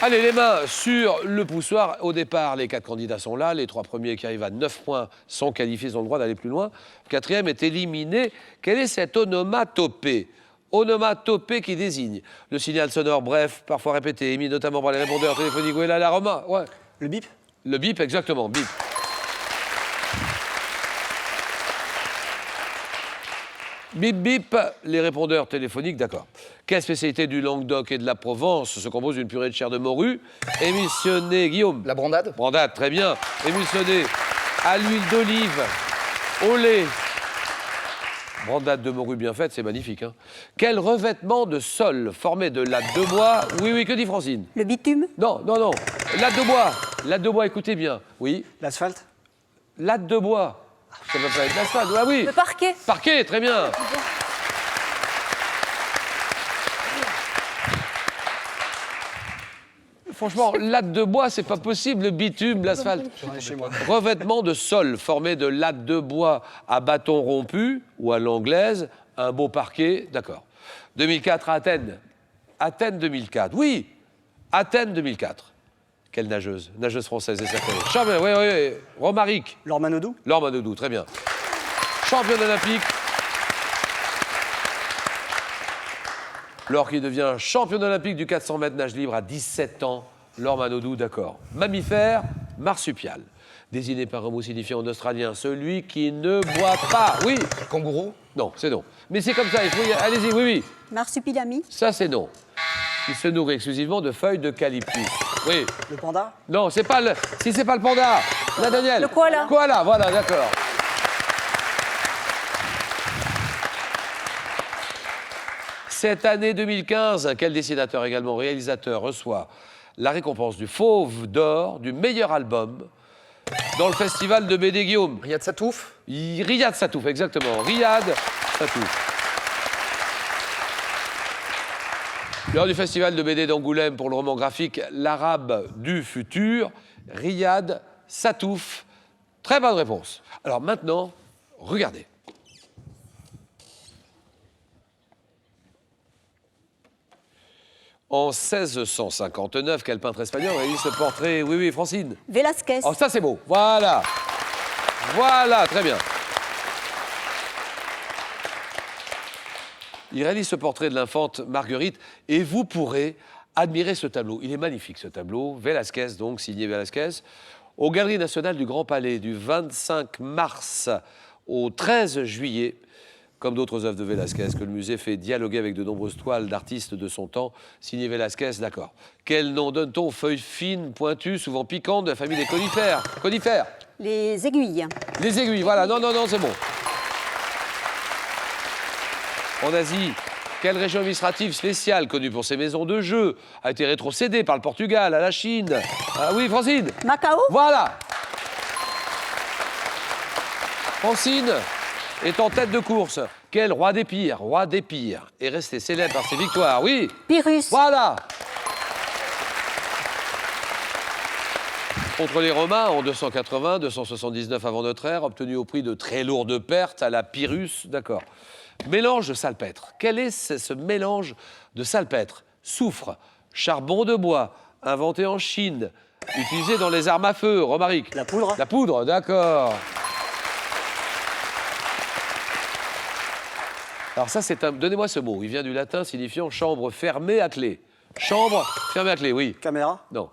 Allez, les mains sur le poussoir. Au départ, les 4 candidats sont là. Les 3 premiers qui arrivent à 9 points sont qualifiés, ils ont le droit d'aller plus loin. Le 4e est éliminé. Quelle est cette onomatopée? Onomatopée qui désigne le signal sonore bref, parfois répété, émis notamment par les répondeurs téléphoniques. Oui, là, la Roma. Ouais. Le bip? Le bip, exactement, bip. Bip, bip, les répondeurs téléphoniques, d'accord. Quelle spécialité du Languedoc et de la Provence se compose d'une purée de chair de morue émulsionnée, Guillaume? La brandade? Brandade, très bien. Émulsionnée à l'huile d'olive, au lait. Brandade de morue bien faite, c'est magnifique. Hein. Quel revêtement de sol formé de lattes de bois? Oui, oui, que dit Francine? Le bitume? Non, non, non. Lattes de bois. Lattes de bois, écoutez bien. Oui. L'asphalte? Lattes de bois. Ça ne peut pas être l'asphalte. Ah oui. Le parquet? Parquet, très bien. Franchement, latte de bois, c'est pas possible, le bitume, l'asphalte. Chez moi. Revêtement de sol formé de lattes de bois à bâton rompu ou à l'anglaise, un beau parquet, d'accord. 2004 à Athènes. Athènes 2004, oui. Athènes 2004. Quelle nageuse? Nageuse française et sacrée. Championne, oui, oui, oui. Romaric. Laure Manodou? Laure Manodou, très bien. Championne olympique. Laure qui devient championne olympique du 400 mètres nage libre à 17 ans. Laure Manodou, d'accord. Mammifère, marsupial. Désigné par un mot signifiant en australien, celui qui ne boit pas. Oui. Kangourou? Non, c'est non. Mais c'est comme ça, il faut y... Allez-y, oui, oui. Marsupilami? Ça, c'est non. Il se nourrit exclusivement de feuilles d'eucalyptus. Oui. Le panda? Non, c'est pas le... Si c'est pas le panda. Là, Daniel. Le koala? Koala, voilà, d'accord. Cette année 2015, quel dessinateur également réalisateur reçoit la récompense du Fauve d'Or du meilleur album dans le festival de BD Guillaume? Riyad Satouf? Riyad Satouf, exactement. Riyad Satouf. Lors du festival de BD d'Angoulême pour le roman graphique L'Arabe du futur, Riyad Satouf. Très bonne réponse. Alors maintenant, regardez. En 1659, quel peintre espagnol réalise ce portrait? Oui, oui, Francine. Velasquez? Oh, ça c'est beau. Voilà. Voilà, très bien. Il réalise ce portrait de l'infante Marguerite et vous pourrez admirer ce tableau. Il est magnifique, ce tableau. Velasquez, donc, signé Velasquez. Aux Galeries nationales du Grand Palais, du 25 mars au 13 juillet. Comme d'autres œuvres de Velasquez, que le musée fait dialoguer avec de nombreuses toiles d'artistes de son temps, signé Velasquez, d'accord. Quel nom donne-t-on aux feuilles fines, pointues, souvent piquantes, de la famille des conifères? Conifères. Les aiguilles? Les aiguilles, voilà. Non, non, non, c'est bon. En Asie, quelle région administrative spéciale, connue pour ses maisons de jeux, a été rétrocédée par le Portugal à la Chine? Ah oui, Francine. Macao? Voilà. Francine est en tête de course. Quel roi d'Épire est resté célèbre par ses victoires? Oui. Pyrrhus? Voilà. Contre les Romains en 280, 279 avant notre ère, obtenu au prix de très lourdes pertes à la Pyrrhus, d'accord. Mélange de salpêtre. Quel est ce mélange de salpêtre? Soufre, charbon de bois, inventé en Chine, utilisé dans les armes à feu. Romaric. La poudre? La poudre, d'accord. Alors ça, c'est un... Donnez-moi ce mot. Il vient du latin signifiant chambre fermée à clé. Chambre fermée à clé, oui. Caméra? Non.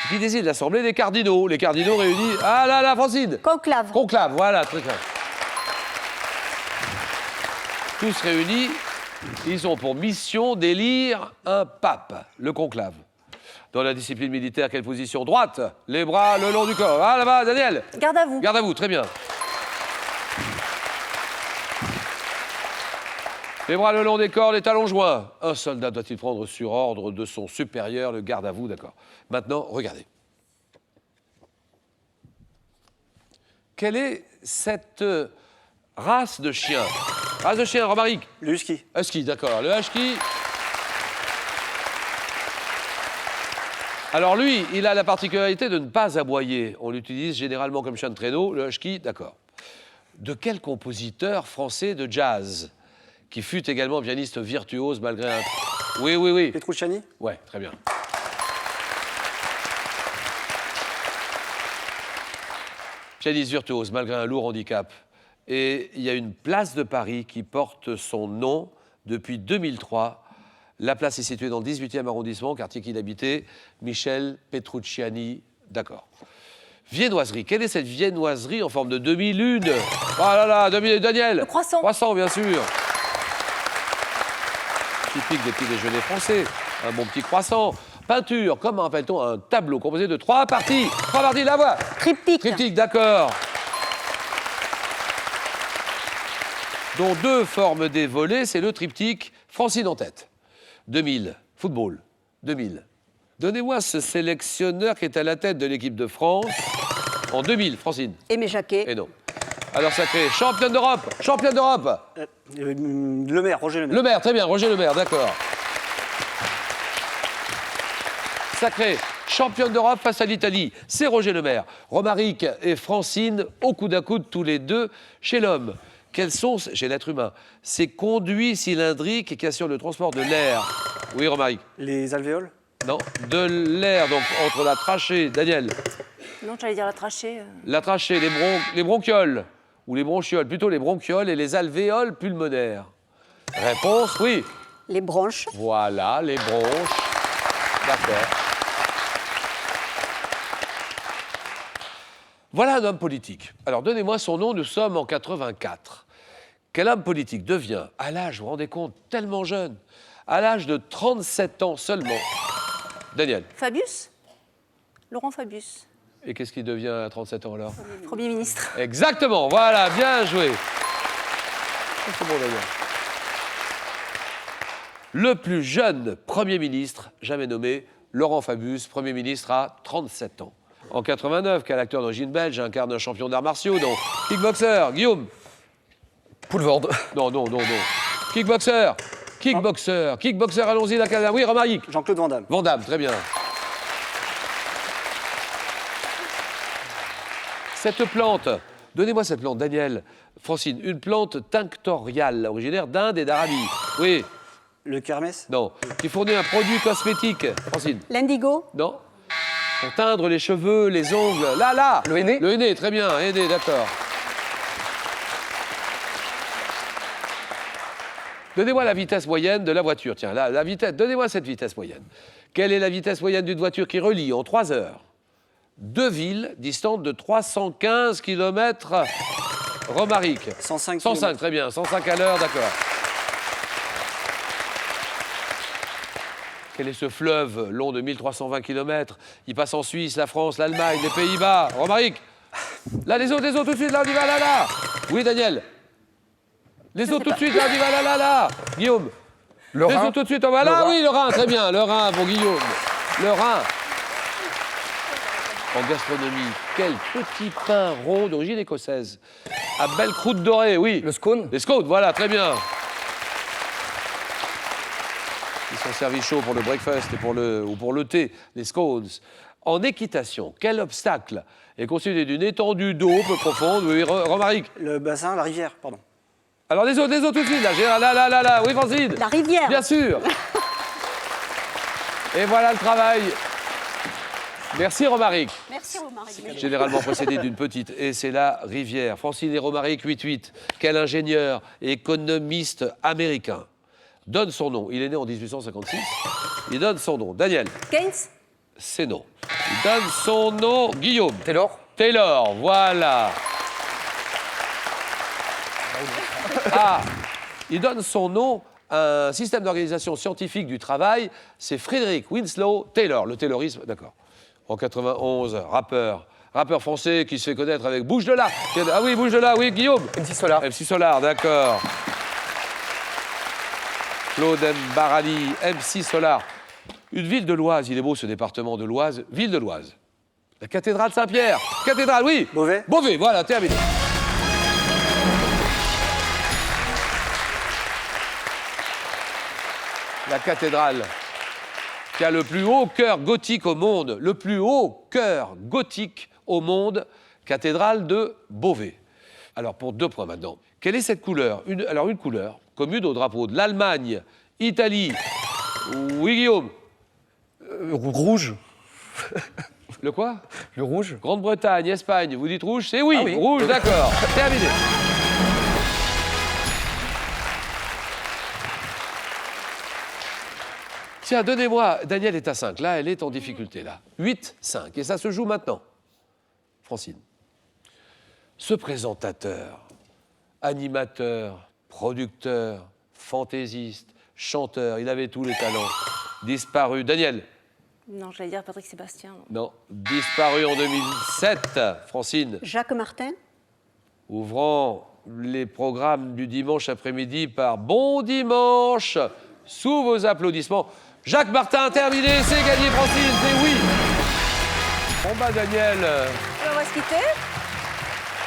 Qui désigne l'assemblée des cardinaux. Les cardinaux réunis... Ah là là, Francine. Conclave? Conclave, voilà, très clair. Tous réunis, ils ont pour mission d'élire un pape, le conclave. Dans la discipline militaire, quelle position? Droite, les bras le long du corps. Ah là-bas, Daniel. Garde à vous? Garde à vous, très bien. Les bras le long des corps, les talons joints. Un soldat doit-il prendre sur ordre de son supérieur le garde à vous, d'accord. Maintenant, regardez. Quelle est cette race de chien? Race de chien, Romaric. Le husky? Husky, d'accord. Le husky. Alors lui, il a la particularité de ne pas aboyer. On l'utilise généralement comme chien de traîneau. Le husky, d'accord. De quel compositeur français de jazz, qui fut également pianiste virtuose malgré un... Oui, oui, oui. Petrucciani? Ouais, très bien. pianiste virtuose malgré un lourd handicap. Et il y a une place de Paris qui porte son nom depuis 2003. La place est située dans le 18e arrondissement, quartier qu'il habitait. Michel Petrucciani, d'accord. Viennoiserie. Quelle est cette viennoiserie en forme de demi-lune? Oh là là, demi-lune, Daniel. Le croissant. Croissant, bien sûr. Typique des petits déjeuners français. Un bon petit croissant. Peinture, comment appelle-t-on un tableau composé de 3 parties? 3 parties, la voix. Triptyque. Triptyque, d'accord. Dont 2 forment des volets, c'est le triptyque Francine en tête. 2000, football, 2000. Donnez-moi ce sélectionneur qui est à la tête de l'équipe de France en 2000, Francine. Aimé Jacquet. Et non. Alors sacré, championne d'Europe, championne d'Europe. Le maire, Roger Le Maire. Le Maire, très bien, Roger Le Maire, d'accord. Sacré, championne d'Europe face à l'Italie, c'est Roger Le Maire. Romaric et Francine, au coude à coude tous les deux, chez l'homme. Quels sont, chez l'être humain, ces conduits cylindriques qui assurent le transport de l'air? Oui, Romaric. Les alvéoles. Non, de l'air, donc entre la trachée, Daniel. Non, j'allais dire la trachée. La trachée, les bronchioles, ou les bronchioles, plutôt les bronchioles et les alvéoles pulmonaires. Réponse, oui. Les branches. Voilà, les bronches. D'accord. Voilà un homme politique. Alors, donnez-moi son nom, nous sommes en 84. Quel homme politique devient, à l'âge, vous vous rendez compte, tellement jeune, à l'âge de 37 ans seulement, Daniel. Fabius. Laurent Fabius, Et qu'est-ce qu'il devient à 37 ans alors? Premier ministre. Exactement, voilà, bien joué. C'est bon, Daniel. Le plus jeune Premier ministre jamais nommé, Laurent Fabius, Premier ministre à 37 ans. En 89, quel acteur d'origine belge incarne un champion d'arts martiaux, donc kickboxer, Guillaume. Poulvorde. Non. Kickboxer, allons-y, la cadavre. Oui, Romaric. Jean-Claude Van Damme. Van Damme, très bien. Cette plante, donnez-moi cette plante, Daniel. Francine, une plante tinctoriale, originaire d'Inde et d'Arabie. Oui, Le kermès. non. Qui fournit un produit cosmétique. Francine, L'indigo. non. Pour teindre les cheveux, les ongles. Là. Le henné. Le henné, très bien, henné, d'accord. Donnez-moi la vitesse moyenne de la voiture. Tiens, la vitesse, donnez-moi cette vitesse moyenne. Quelle est la vitesse moyenne d'une voiture qui relie en 3 heures 2 villes distantes de 315 km? Romaric. 105 105, kilomètres. très bien. 105 à l'heure, d'accord. Quel est ce fleuve long de 1320 km? Il passe en Suisse, la France, l'Allemagne, les Pays-Bas. Romaric. Là, les autres, tout de suite, là, on y va, là. Oui, Daniel. Les autres, tout de suite, là, on y va, là. Guillaume. Le Les Rhin. autres, tout de suite, on va là. Oui, le Rhin, très bien. Le Rhin, pour Guillaume. Le Rhin. En gastronomie, quel petit pain rond d'origine écossaise, à belle croûte dorée, oui. Le scone. Les scones, voilà, très bien. Ils sont servis chauds pour le breakfast et pour le thé, les scones. En équitation, quel obstacle est constitué d'une étendue d'eau peu profonde? Oui, Romaric. Le bassin, la rivière, pardon. Alors les autres tout de suite, là, Gérard, là. Oui, Francine. La rivière. Bien sûr. Et voilà le travail. Merci, Romaric. Merci Romaric. Généralement précédé d'une petite. Et c'est la rivière. Francine et Romaric, 8-8. Quel ingénieur et économiste américain donne son nom? Il est né en 1856. Il donne son nom. Daniel, Keynes. c'est non. Il donne son nom. Guillaume. Taylor. Taylor, voilà. Ah, il donne son nom à un système d'organisation scientifique du travail. C'est Frederick Winslow Taylor. Le taylorisme, d'accord. En 91, rappeur français qui se fait connaître avec Bouche de là. Ah oui, Bouche de là, oui, Guillaume. MC Solar. MC Solar, d'accord. Claude Mbarali, MC Solar. Une ville de l'Oise, il est beau ce département de l'Oise. Ville de l'Oise. La cathédrale Saint-Pierre. Cathédrale, oui. Beauvais. Beauvais, voilà, terminé. La cathédrale qui a le plus haut chœur gothique au monde, cathédrale de Beauvais. Alors, pour 2 points maintenant. Quelle est cette couleur? Une couleur commune au drapeau de l'Allemagne, Italie. Oui, Guillaume. Rouge. Le quoi? Le rouge. Grande-Bretagne, Espagne, vous dites rouge, c'est oui. Ah oui. Rouge, d'accord. Terminé. Tiens, donnez-moi, Daniel est à 5, là, elle est en difficulté, là. 8, 5, et ça se joue maintenant. Francine. Ce présentateur, animateur, producteur, fantaisiste, chanteur, il avait tous les talents. Disparu. Daniel? Non, j'allais dire Patrick Sébastien. non. Non. Disparu en 2007. Francine? Jacques Martin. Ouvrant les programmes du dimanche après-midi par Bon Dimanche, sous vos applaudissements. Jacques Martin, terminé, c'est gagné, Francine, c'est oui. Bon bah Daniel. Alors, on va se quitter.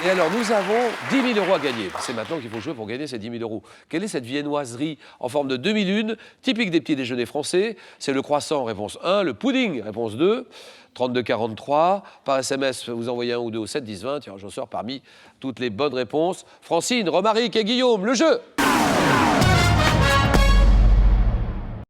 Et alors, nous avons 10 000 € à gagner. C'est maintenant qu'il faut jouer pour gagner ces 10 000 €. Quelle est cette viennoiserie en forme de demi-lune, typique des petits déjeuners français? C'est le croissant, réponse 1, le pudding, réponse 2, 32 43. Par SMS, vous envoyez 1 ou 2 au 7 10 20. Tiens, j'en sors parmi toutes les bonnes réponses. Francine, Romaric et Guillaume, le jeu.